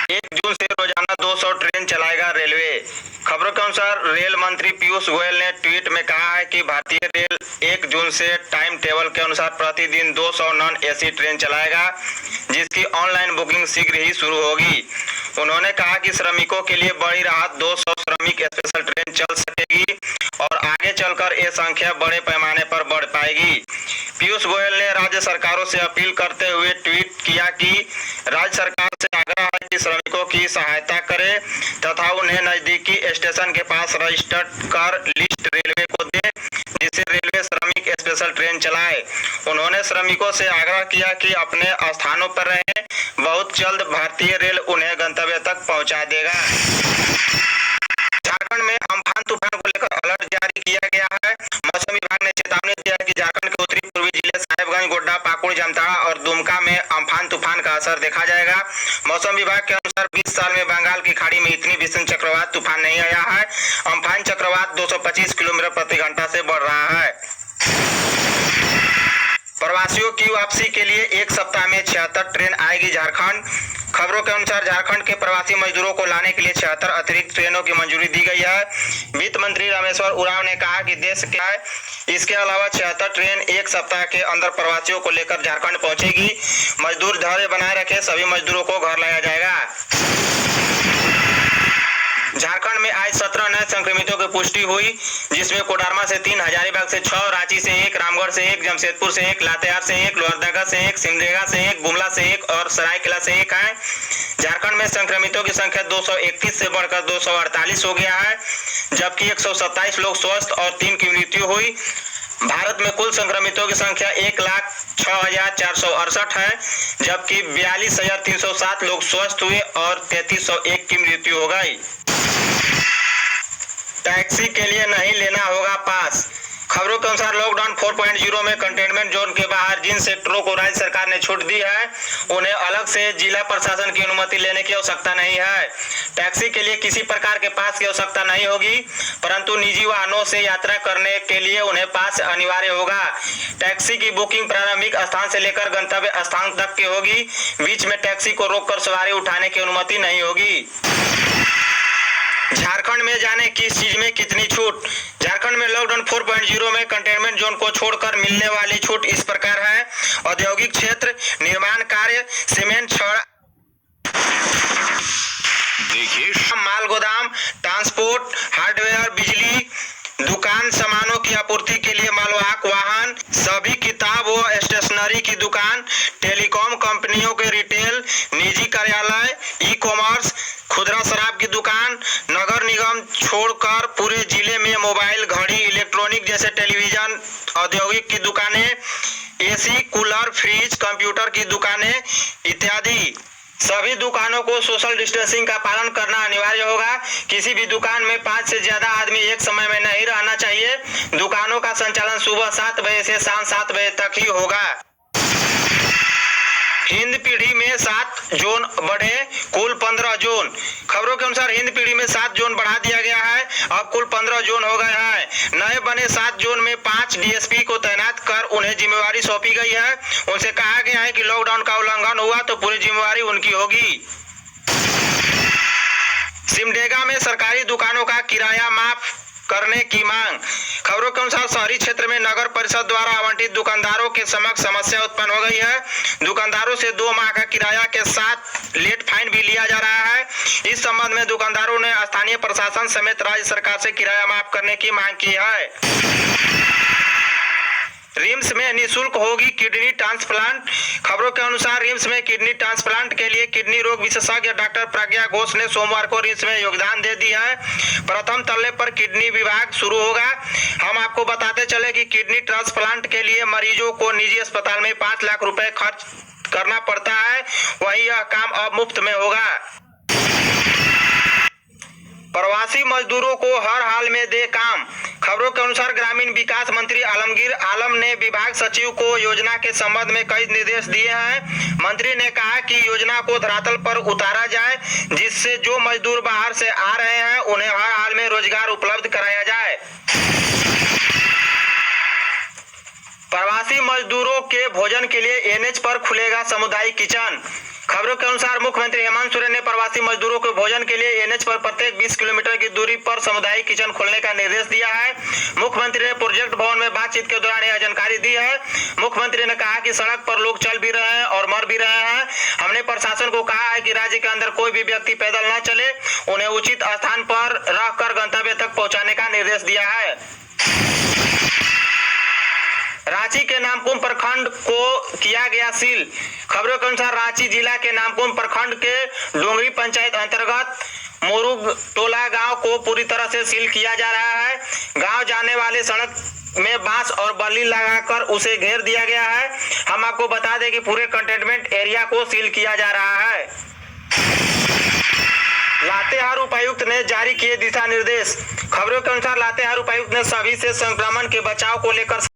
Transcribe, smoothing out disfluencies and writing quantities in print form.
1 जून से रोजाना 200 ट्रेन चलाएगा रेलवे। खबरों के अनुसार रेल मंत्री पीयूष गोयल ने ट्वीट में कहा है कि भारतीय रेल 1 जून से टाइम टेबल के अनुसार प्रतिदिन 200 नॉन एसी ट्रेन चलाएगा, जिसकी ऑनलाइन बुकिंग शीघ्र ही शुरू होगी। उन्होंने कहा कि श्रमिकों के लिए बड़ी राहत 200 श्रमिक स्पेशल ट्रेन चल सकेगी और आगे चलकर ये संख्या बड़े पैमाने पर बढ़ पाएगी। पीयूष गोयल ने राज्य सरकारों से अपील करते हुए ट्वीट किया कि राज्य सरकार से आग्रह है कि श्रमिकों की सहायता करे तथा उन्हें नजदीकी स्टेशन के पास रजिस्टर्ड कर लिस्ट रेलवे को दे, जिससे रेलवे श्रमिक स्पेशल ट्रेन चलाए। उन्होंने श्रमिकों से आग्रह किया कि अपने स्थानों पर रहें, बहुत जल्द भारतीय रेल उन्हें गंतव्य तक पहुंचा देगा। झारखंड में अम्फान तूफान को लेकर अलर्ट जारी किया गया है। मौसम विभाग ने चेतावनी दिया है कि झारखंड के उत्तरी पूर्वी जिले साहेबगंज, गोड्डा, पाकुड़, जामताड़ा और दुमका में अम्फान तूफान का असर देखा जाएगा। मौसम विभाग के अनुसार 20 साल में बंगाल की खाड़ी में इतनी भीषण चक्रवात तूफान नहीं आया है। अम्फान चक्रवात 225 किलोमीटर प्रति घंटा से बढ़ रहा है। प्रवासियों की वापसी के लिए एक सप्ताह में 76 ट्रेन आएगी झारखंड। खबरों के अनुसार झारखंड के प्रवासी मजदूरों को लाने के लिए 76 अतिरिक्त ट्रेनों की मंजूरी दी गई है। वित्त मंत्री रामेश्वर उरांव ने कहा कि देश क्या है, इसके अलावा 76 ट्रेन एक सप्ताह के अंदर प्रवासियों को लेकर झारखंड पहुंचेगी। मजदूर धैर्य बनाए रखे, सभी मजदूरों को घर लाया जाएगा। झारखंड में आज 17 नए संक्रमितों की पुष्टि हुई, जिसमें कोडरमा से 3, हजारीबाग से 6, रांची से 1, रामगढ़ से 1, जमशेदपुर से 1, लातेहार से 1, लोहरदगा से 1, सिमडेगा से 1, गुमला से 1 और सरायकेला से 1 है। झारखंड में संक्रमितों की संख्या 231 से बढ़कर 248 हो गया है, जबकि 127 लोग स्वस्थ और 3 की मृत्यु हुई। भारत में कुल संक्रमितों की संख्या 1,06,468 है, जबकि 42,307 लोग स्वस्थ हुए और 3301 की मृत्यु हो गई। टैक्सी के लिए नहीं लेना होगा पास। खबरों के अनुसार लॉकडाउन 4.0 में कंटेनमेंट जोन के बाहर जिन सेक्टरों को राज्य सरकार ने छूट दी है, उन्हें अलग से जिला प्रशासन की अनुमति लेने की आवश्यकता नहीं है। टैक्सी के लिए किसी प्रकार के पास की आवश्यकता नहीं होगी, परंतु निजी वाहनों से यात्रा करने के लिए उन्हें पास अनिवार्य होगा। टैक्सी की बुकिंग प्रारंभिक स्थान से लेकर गंतव्य स्थान तक की होगी। बीच में टैक्सी को रोककर सवारी उठाने की अनुमति नहीं होगी। झारखंड में जाने किस चीज में कितनी छूट। झारखंड में लॉकडाउन 4.0 में कंटेनमेंट जोन को छोड़कर मिलने वाली छूट इस प्रकार है। औद्योगिक क्षेत्र, निर्माण कार्य, सीमेंट, छड़, माल गोदाम, ट्रांसपोर्ट, हार्डवेयर, बिजली दुकान, सामानों की आपूर्ति के लिए मालवाहक वाहन, सभी किताब व स्टेशनरी की दुकान, टेलीकॉम कंपनियों के रिटेल, निजी कार्यालय, ई कॉमर्स, खुदरा शराब की दुकान, नगर निगम छोड़कर पूरे जिले में मोबाइल, घड़ी, इलेक्ट्रॉनिक जैसे टेलीविजन, औद्योगिक की दुकानें, एसी, कूलर, फ्रिज, कंप्यूटर की दुकानें इत्यादि। सभी दुकानों को सोशल डिस्टेंसिंग का पालन करना अनिवार्य होगा। किसी भी दुकान में 5 से ज्यादा आदमी एक समय में नहीं रहना चाहिए। दुकानों का संचालन सुबह 7 बजे से शाम 7 बजे तक ही होगा। हिंद पीढ़ी में 7 जोन बढ़े, कुल 15 जोन। खबरों के अनुसार हिंद पीढ़ी में 7 जोन बढ़ा दिया गया है, अब कुल 15 जोन हो गए हैं। नए बने 7 जोन में 5 डीएसपी को तैनात कर उन्हें जिम्मेवारी सौंपी गई है। उनसे कहा गया है कि लॉकडाउन का उल्लंघन हुआ तो पूरी जिम्मेवारी उनकी होगी। सिमडेगा में सरकारी दुकानों का किराया माफ करने की मांग। खबरों के अनुसार शहरी क्षेत्र में नगर परिषद द्वारा आवंटित दुकानदारों के समक्ष समस्या उत्पन्न हो गई है। दुकानदारों से 2 माह का किराया के साथ लेट फाइन भी लिया जा रहा है। इस संबंध में दुकानदारों ने स्थानीय प्रशासन समेत राज्य सरकार से किराया माफ करने की मांग की है। रिम्स में निःशुल्क होगी किडनी ट्रांसप्लांट। खबरों के अनुसार रिम्स में किडनी ट्रांसप्लांट के लिए किडनी रोग विशेषज्ञ डॉक्टर प्रज्ञा घोष ने सोमवार को रिम्स में योगदान दे दिया है। प्रथम तल्ले पर किडनी विभाग शुरू होगा। हम आपको बताते चले कि किडनी ट्रांसप्लांट के लिए मरीजों को निजी अस्पताल में 5 लाख रुपए खर्च करना पड़ता है, वहीं यह काम अब मुफ्त में होगा। प्रवासी मजदूरों को हर हाल में दे काम। खबरों के अनुसार ग्रामीण विकास मंत्री आलमगीर आलम ने विभाग सचिव को योजना के संबंध में कई निर्देश दिए हैं। मंत्री ने कहा कि योजना को धरातल पर उतारा जाए, जिससे जो मजदूर बाहर से आ रहे हैं उन्हें हर हाल में रोजगार उपलब्ध कराया जाए। प्रवासी मजदूरों के भोजन के लिए एनएच पर खुलेगा सामुदायिक किचन। खबरों के अनुसार मुख्यमंत्री हेमंत सोरेन ने प्रवासी मजदूरों को भोजन के लिए एनएच पर प्रत्येक 20 किलोमीटर की दूरी पर सामुदायिक किचन खोलने का निर्देश दिया है। मुख्यमंत्री ने प्रोजेक्ट भवन में बातचीत के दौरान यह जानकारी दी है। मुख्यमंत्री ने कहा कि सड़क पर लोग चल भी रहे हैं और मर भी रहे हैं। हमने प्रशासन को कहा है कि राज्य के अंदर कोई भी व्यक्ति पैदल न चले, उन्हें उचित स्थान पर रखकर गंतव्य तक पहुंचाने का निर्देश दिया है। रांची के नामकुम प्रखंड को किया गया सील। खबरों के अनुसार रांची जिला के नामकुम प्रखंड के डोंगरी पंचायत अंतर्गत मोरुग टोला गांव को पूरी तरह से सील किया जा रहा है। गांव जाने वाले सड़क में बांस और बल्ली लगाकर उसे घेर दिया गया है। हम आपको बता दें कि पूरे कंटेनमेंट एरिया को सील किया जा रहा है। लातेहार उपायुक्त ने जारी किए दिशा निर्देश। खबरों के अनुसार लातेहार उपायुक्त ने सभी से संक्रमण के बचाव को लेकर